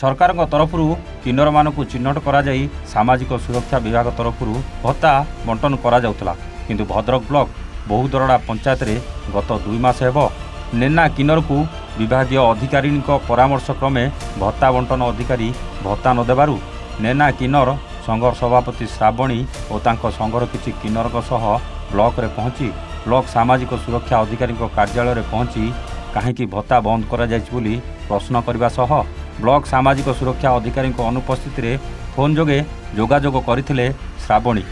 सरकार तरफ किन्नर मानक चिन्हट कर सामाजिक सुरक्षा विभाग तरफ भत्ता बंटन करा किंतु भद्रक ब्लॉक बहुदरड़ा पंचायत रे गत 2 मास हेब नेना किन्नर को विभागीय अधिकारी परामर्श क्रमे भत्ता बंटन अधिकारी भत्ता नदेबारु नेना किन्नर संघर सभापति श्रावणी और तांको संघर किछि किन्नरक सह ब्लॉक रे पहुंची ब्लॉक सामाजिक सुरक्षा अधिकारी कार्यालय रे पहुंची कहीं भत्ता बंद करा जायछि बोली प्रश्न करबा सह ब्लॉक सामाजिक सुरक्षा अधिकारी अनुपस्थित रे फोन जोगे जोगाजोग करथिले श्रावणी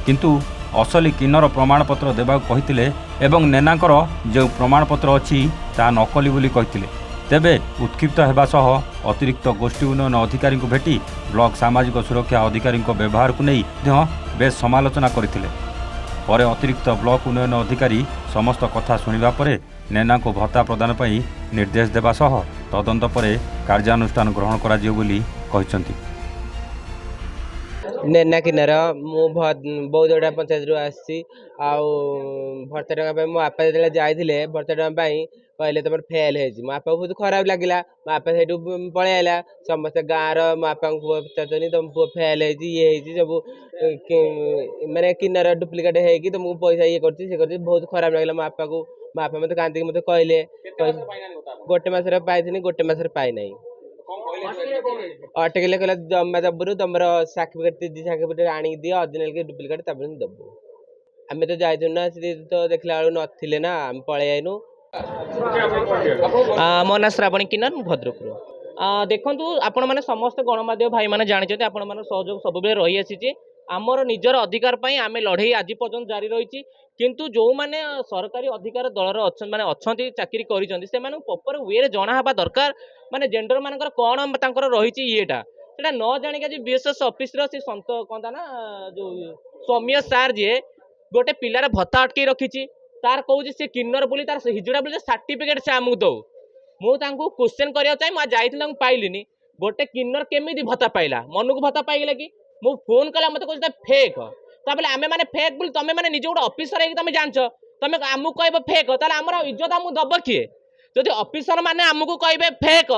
किंतु असली किन्नर प्रमाणपत्र देबाक कहिथिले एवं नेनाकर जो प्रमाणपत्र अछि ता नकली बोली कहिथिले तेबे उत्क्षिप्त हेबा सह अतिरिक्त गोष्ठी उन्नयन अधिकारी को भेटी ब्लॉक सामाजिक सुरक्षा अधिकारी व्यवहार को नहीं बेस समालोचना करथिले पर अतिरिक्त ब्लॉक उन्नयन अधिकारी समस्त कथा शुणा पर नेना को भत्ता प्रदान पर निर्देश देवा सह तदंत पर कार्यानुष्ठान ग्रहण करा जियो बोली कहिसंती। नेना किन्नर मु बहुदड़ा पंचायत रू आसी भर्ता टाँग मो बापा जो जाते भर्ता टाँग कहले तुम फेल हो मो बापा बहुत खराब लगे मो बापा से पलि आला समस्त गाँव मो बापा पुओ पचार तुम पुओ फेल ये सब मानने किन्नर डुप्लिकेट हो तुमको पैसा ये कर बहुत खराब लगे मो बापा मत कांदी मत कहले गोटे मसर पाई गोटे मसर पाई ना अटकले कहला जमा दबरू तुम सर्टिफिकेट आनी दियो ओरिजिनल के डुप्लिकेट तब दबू आम तो जाइनु ना तो देखला बेलू नथिले ना आम पलि आइनु। मो ना श्रावणी किन्नर भद्रक देखु आपण मैंने समस्त गणमाध्यम भाई मैंने जानते आपण मान सहयोग सब रही आसी आमर निजर अधिकार आम लड़े आज पर्यटन जारी रही किंतु जो मैंने सरकारी अधिकार दलर माने अच्छा चाकरी कर प्रॉपर वे जना दरकार माने जेंडर मानकर कौन रही येटा सेटा न जानिक आज बीएसएस ऑफिस सी सत कहता ना जो सौम्य सार जी गोटे पिलार भत्ता अटकई रखी तार कहूँ सी किन्नर बोली तार हिजुड़ा बोली सर्टिफिकेट से आमको दौ मुझे क्वेश्चन करा चाहिए जाइए पाइलिनी गोटे किन्नर केमी भत्ता पाइला मन को भत्ता पाइला कि मु फोन कला मत कहते फेक ताबले आमे माने फेक बोली तमे माने निजे गोटे ऑफिसर है तुम जानछ तुम आमको कहब फेक ताले आमर इज्जत आमको दब किए जदि ऑफिसर माने आमको कहबे फेक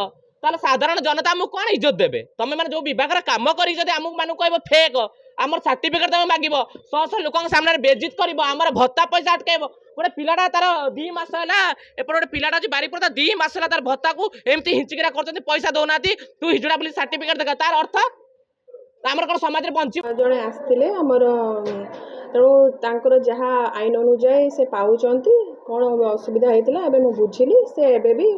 ताले साधारण जनता आमको कौन इज्जत देबे तुम माने जो विभाग काम करी जदि आमको माने कहब फेक आमर सर्टिफिकेट तुम मागिब शह शह लोक सामने बेइज्जत करब आमर भत्ता पैसा अटकेब गोटे पिलाटा तार 2 मास है एपट गोटे पिलाटा अच्छी बारीपड़ा 2 मास है तार भत्ता को एमती हिंचिकिरा कर पैसा दौना तू हिजुड़ा बोली सर्टिफिकेट देखा तार अर्थ आमर कौन समाज बंची जड़े आसते आमर तेणु जहाँ आईन अनुजाई से पाँच कौन असुविधा होता है मुझे बुझिली से एबे भी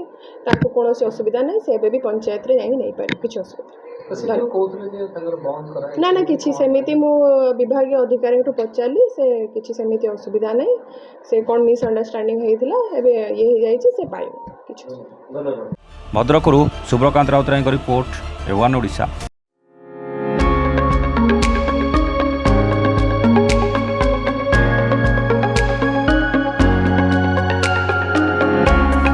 कौन असुविधा नहीं से एबे भी पंचायत रे जाई नहीं पारे किसी असुविधा ना ना किसी सेमिति मो विभागीय अधिकारी पचारि से किसी सेमिति असुविधा नहीं से कौन मिसअंडरस्टैंडिंग होता एबे ये हो जाइए से पाइब किसी। भद्रकरू सुब्रकांत राउतराय रिपोर्ट A1 ओडिशा।